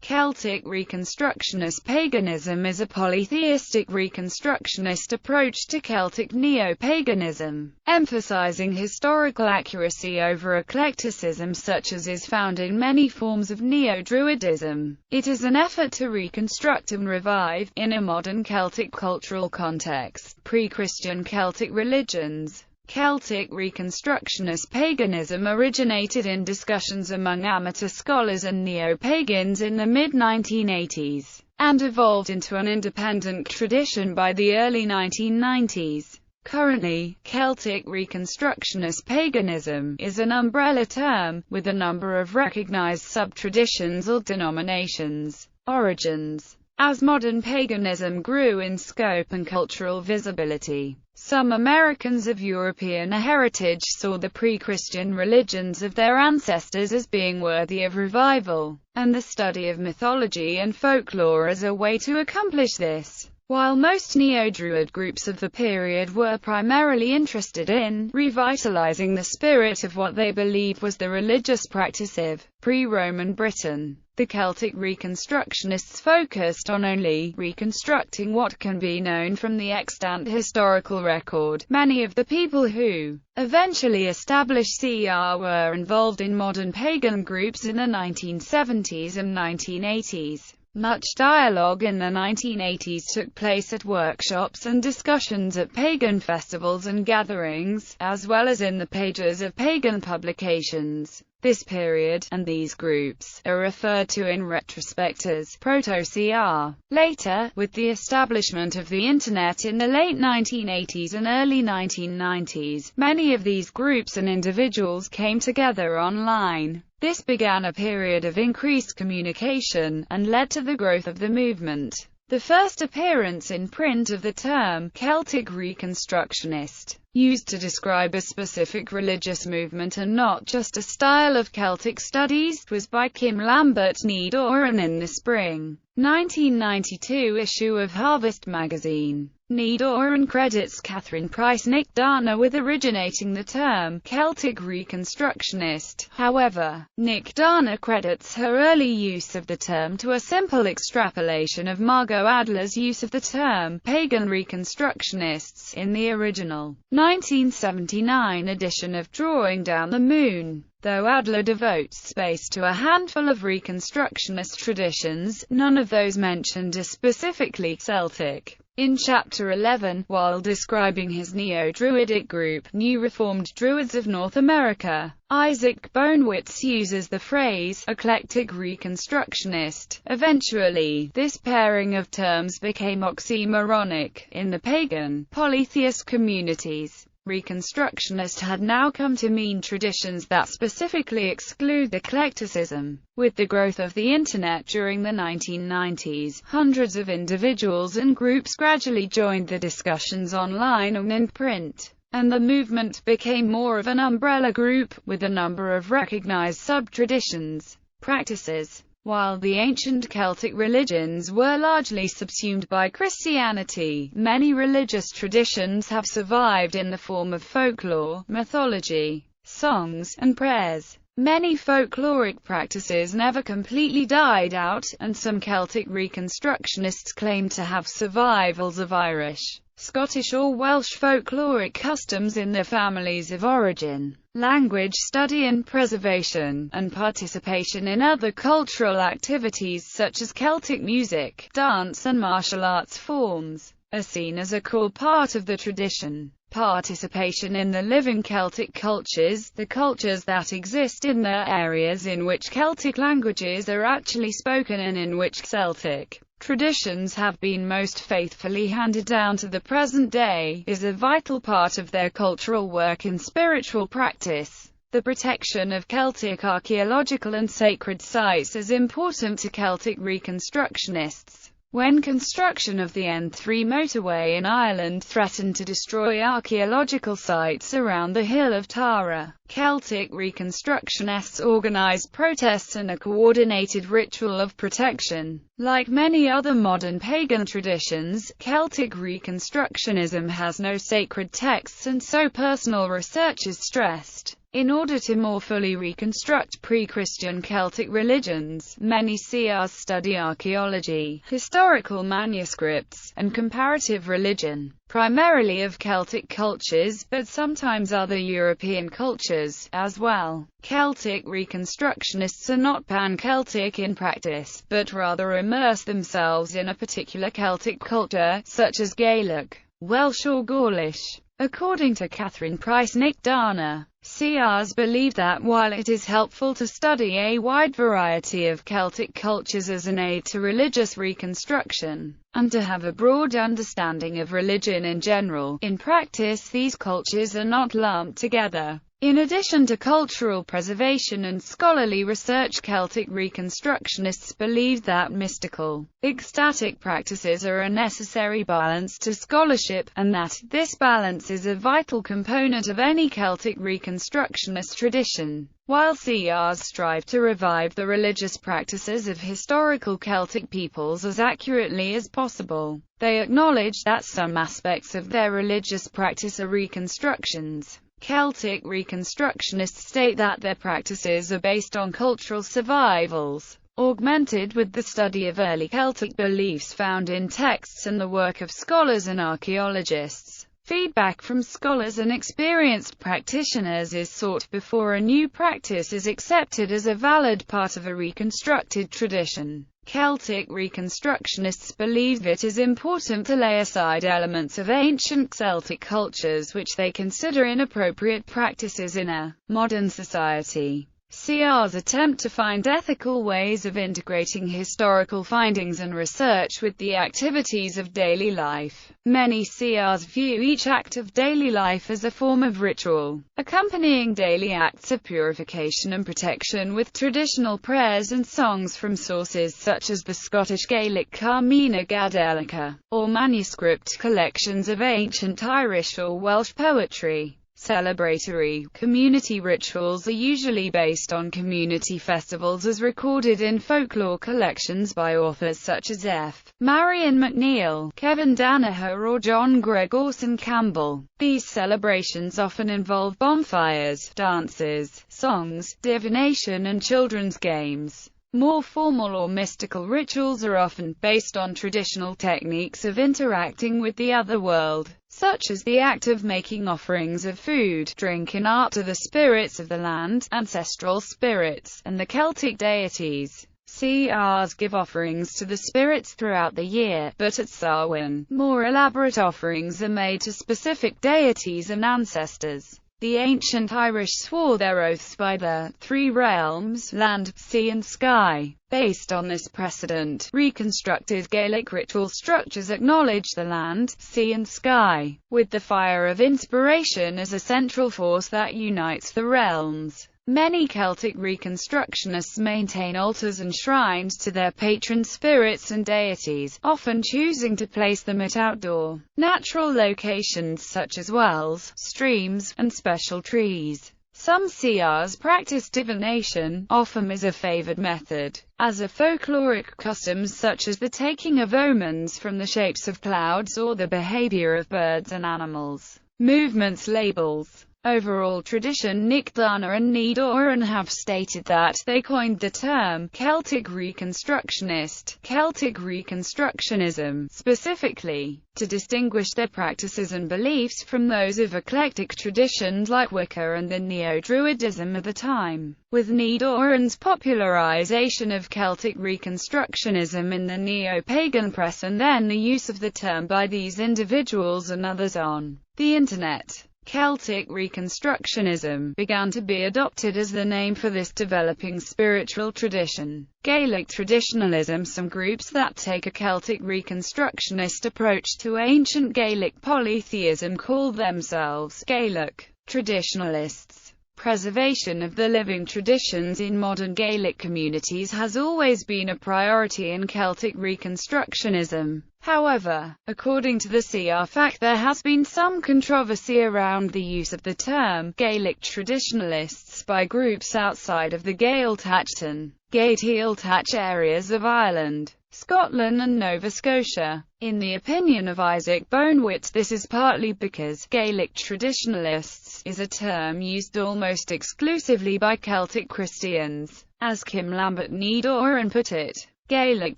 Celtic Reconstructionist paganism is a polytheistic Reconstructionist approach to Celtic neo-paganism, emphasizing historical accuracy over eclecticism such as is found in many forms of neo-Druidism. It is an effort to reconstruct and revive, in a modern Celtic cultural context, pre-Christian Celtic religions. Celtic Reconstructionist paganism originated in discussions among amateur scholars and neo-pagans in the mid-1980s, and evolved into an independent tradition by the early 1990s. Currently, Celtic Reconstructionist paganism is an umbrella term, with a number of recognized sub-traditions or denominations. Origins. As modern paganism grew in scope and cultural visibility, some Americans of European heritage saw the pre-Christian religions of their ancestors as being worthy of revival, and the study of mythology and folklore as a way to accomplish this. While most neo-Druid groups of the period were primarily interested in revitalizing the spirit of what they believed was the religious practice of pre-Roman Britain, the Celtic Reconstructionists focused on only reconstructing what can be known from the extant historical record. Many of the people who eventually established CR were involved in modern pagan groups in the 1970s and 1980s. Much dialogue in the 1980s took place at workshops and discussions at pagan festivals and gatherings, as well as in the pages of pagan publications. This period, and these groups, are referred to in retrospect as proto-CR. Later, with the establishment of the Internet in the late 1980s and early 1990s, many of these groups and individuals came together online. This began a period of increased communication, and led to the growth of the movement. The first appearance in print of the term Celtic Reconstructionist, used to describe a specific religious movement and not just a style of Celtic studies, was by Kim Lambert Needoran in the spring 1992 issue of Harvest magazine. Needoran credits Catherine Price Nick Dana with originating the term Celtic Reconstructionist. However, Nick Dana credits her early use of the term to a simple extrapolation of Margot Adler's use of the term pagan Reconstructionists in the original 1979 edition of Drawing Down the Moon. Though Adler devotes space to a handful of Reconstructionist traditions, none of those mentioned are specifically Celtic. In Chapter 11, while describing his Neo-Druidic group, New Reformed Druids of North America, Isaac Bonewitz uses the phrase, eclectic Reconstructionist. Eventually, this pairing of terms became oxymoronic in the pagan, polytheist communities. Reconstructionist had now come to mean traditions that specifically exclude eclecticism. With the growth of the Internet during the 1990s, hundreds of individuals and groups gradually joined the discussions online and in print, and the movement became more of an umbrella group, with a number of recognized sub-traditions, practices. While the ancient Celtic religions were largely subsumed by Christianity, many religious traditions have survived in the form of folklore, mythology, songs, and prayers. Many folkloric practices never completely died out, and some Celtic Reconstructionists claim to have survivals of Irish, Scottish or Welsh folkloric customs in their families of origin. Language study and preservation, and participation in other cultural activities such as Celtic music, dance and martial arts forms, are seen as a core part of the tradition. Participation in the living Celtic cultures, the cultures that exist in the areas in which Celtic languages are actually spoken and in which Celtic traditions have been most faithfully handed down to the present day, is a vital part of their cultural work and spiritual practice. The protection of Celtic archaeological and sacred sites is important to Celtic Reconstructionists. When construction of the N3 motorway in Ireland threatened to destroy archaeological sites around the Hill of Tara, Celtic Reconstructionists organized protests and a coordinated ritual of protection. Like many other modern pagan traditions, Celtic Reconstructionism has no sacred texts, and so personal research is stressed. In order to more fully reconstruct pre-Christian Celtic religions, many CRs study archaeology, historical manuscripts, and comparative religion, primarily of Celtic cultures, but sometimes other European cultures, as well. Celtic Reconstructionists are not pan-Celtic in practice, but rather immerse themselves in a particular Celtic culture, such as Gaelic, Welsh or Gaulish. According to Catherine Price-Nick-Dana, CRs believe that while it is helpful to study a wide variety of Celtic cultures as an aid to religious reconstruction, and to have a broad understanding of religion in general, in practice these cultures are not lumped together. In addition to cultural preservation and scholarly research, Celtic Reconstructionists believe that mystical, ecstatic practices are a necessary balance to scholarship, and that this balance is a vital component of any Celtic Reconstructionist tradition. While CRs strive to revive the religious practices of historical Celtic peoples as accurately as possible, they acknowledge that some aspects of their religious practice are reconstructions. Celtic Reconstructionists state that their practices are based on cultural survivals, augmented with the study of early Celtic beliefs found in texts and the work of scholars and archaeologists. Feedback from scholars and experienced practitioners is sought before a new practice is accepted as a valid part of a reconstructed tradition. Celtic Reconstructionists believe it is important to lay aside elements of ancient Celtic cultures which they consider inappropriate practices in a modern society. CRs attempt to find ethical ways of integrating historical findings and research with the activities of daily life. Many CRs view each act of daily life as a form of ritual, accompanying daily acts of purification and protection with traditional prayers and songs from sources such as the Scottish Gaelic Carmina Gadelica, or manuscript collections of ancient Irish or Welsh poetry. Celebratory, community rituals are usually based on community festivals as recorded in folklore collections by authors such as F. Marion McNeill, Kevin Danaher or John Gregorson Campbell. These celebrations often involve bonfires, dances, songs, divination and children's games. More formal or mystical rituals are often based on traditional techniques of interacting with the other world, such as the act of making offerings of food, drink and art to the spirits of the land, ancestral spirits, and the Celtic deities. CRs give offerings to the spirits throughout the year, but at Samhain, more elaborate offerings are made to specific deities and ancestors. The ancient Irish swore their oaths by the three realms, land, sea and sky. Based on this precedent, reconstructed Gaelic ritual structures acknowledge the land, sea and sky, with the fire of inspiration as a central force that unites the realms. Many Celtic Reconstructionists maintain altars and shrines to their patron spirits and deities, often choosing to place them at outdoor, natural locations such as wells, streams, and special trees. Some CRs practice divination, often as a favored method, as a folkloric customs such as the taking of omens from the shapes of clouds or the behavior of birds and animals. Movements labels. Overall tradition. Nick Dana and Need Oren have stated that they coined the term Celtic Reconstructionist, Celtic Reconstructionism, specifically to distinguish their practices and beliefs from those of eclectic traditions like Wicca and the Neo-Druidism of the time. With Need Oren's popularization of Celtic Reconstructionism in the neo-pagan press and then the use of the term by these individuals and others on the Internet, Celtic Reconstructionism began to be adopted as the name for this developing spiritual tradition. Gaelic traditionalism. Some groups that take a Celtic Reconstructionist approach to ancient Gaelic polytheism call themselves Gaelic traditionalists. Preservation of the living traditions in modern Gaelic communities has always been a priority in Celtic Reconstructionism. However, according to the CR there has been some controversy around the use of the term Gaelic traditionalists by groups outside of the Gaeltachten. Gaeltacht areas of Ireland, Scotland and Nova Scotia. In the opinion of Isaac Bonewit, this is partly because Gaelic traditionalists is a term used almost exclusively by Celtic Christians. As Kim Lambert-Nedoran put it, Gaelic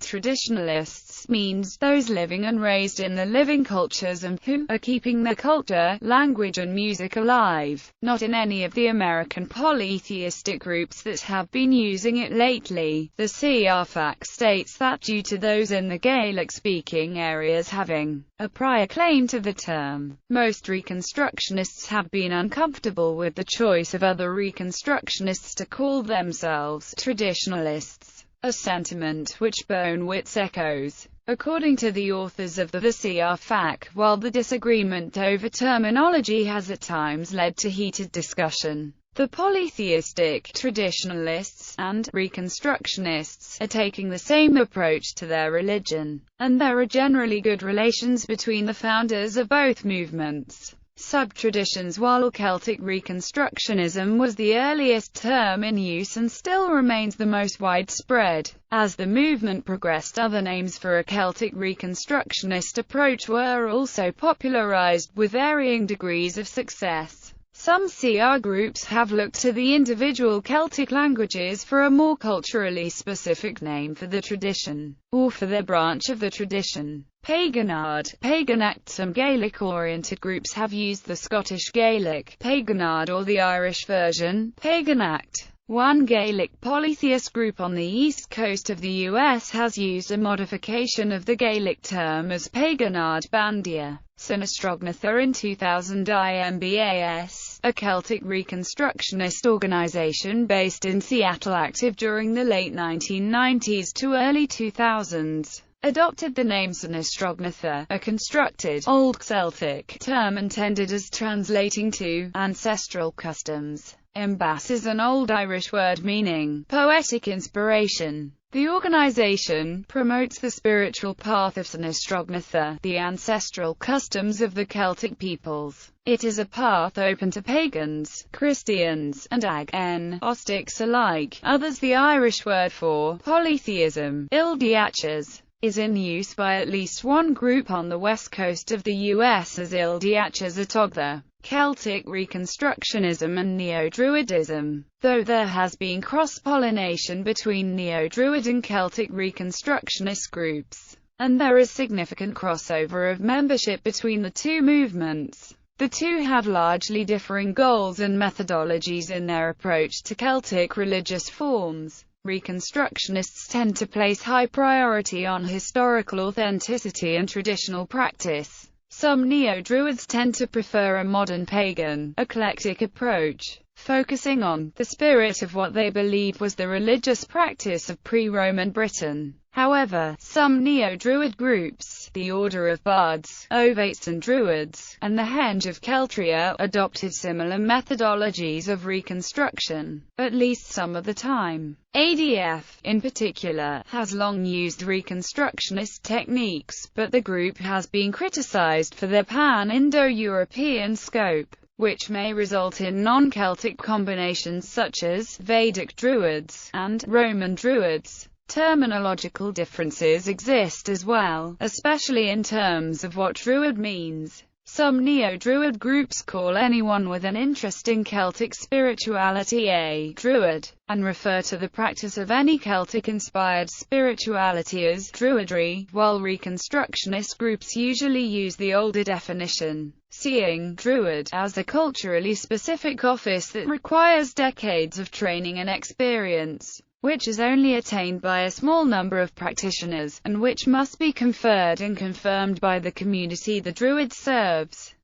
traditionalists means those living and raised in the living cultures and who are keeping their culture, language and music alive, not in any of the American polytheistic groups that have been using it lately. The CRFAC states that due to those in the Gaelic-speaking areas having a prior claim to the term, most Reconstructionists have been uncomfortable with the choice of other Reconstructionists to call themselves traditionalists, a sentiment which Bonewit echoes. According to the authors of the CRFAC, while the disagreement over terminology has at times led to heated discussion, the polytheistic traditionalists and Reconstructionists are taking the same approach to their religion, and there are generally good relations between the founders of both movements. Subtraditions. While Celtic Reconstructionism was the earliest term in use and still remains the most widespread, as the movement progressed, other names for a Celtic Reconstructionist approach were also popularized, with varying degrees of success. Some CR groups have looked to the individual Celtic languages for a more culturally specific name for the tradition, or for their branch of the tradition. Paganard, Paganacht. Some Gaelic-oriented groups have used the Scottish Gaelic, Paganard, or the Irish version, Paganacht. One Gaelic polytheist group on the east coast of the U.S. has used a modification of the Gaelic term as Paganard Bandia. Sinestrognathar. In 2000, IMBAS, a Celtic Reconstructionist organization based in Seattle active during the late 1990s to early 2000s, adopted the name Sinestrognathar, a constructed, Old Celtic term intended as translating to ancestral customs. Embass is an Old Irish word meaning poetic inspiration. The organization promotes the spiritual path of Sinestrognathar, the ancestral customs of the Celtic peoples. It is a path open to pagans, Christians, and agnostics alike. Others. The Irish word for polytheism, Ildiachas, is in use by at least one group on the west coast of the U.S. as Ildiachas Atogtha. Celtic Reconstructionism and Neo-Druidism. Though there has been cross-pollination between Neo-Druid and Celtic Reconstructionist groups, and there is significant crossover of membership between the two movements, the two have largely differing goals and methodologies in their approach to Celtic religious forms. Reconstructionists tend to place high priority on historical authenticity and traditional practice. Some Neo-Druids tend to prefer a modern pagan, eclectic approach, focusing on the spirit of what they believe was the religious practice of pre-Roman Britain. However, some Neo-Druid groups, the Order of Bards, Ovates and Druids, and the Henge of Keltria, adopted similar methodologies of reconstruction, at least some of the time. ADF, in particular, has long used Reconstructionist techniques, but the group has been criticized for their pan-Indo-European scope, which may result in non-Celtic combinations such as Vedic Druids and Roman Druids. Terminological differences exist as well, especially in terms of what Druid means. Some Neo-Druid groups call anyone with an interest in Celtic spirituality a Druid, and refer to the practice of any Celtic-inspired spirituality as Druidry, while Reconstructionist groups usually use the older definition, seeing Druid as a culturally specific office that requires decades of training and experience, which is only attained by a small number of practitioners, and which must be conferred and confirmed by the community the Druid serves.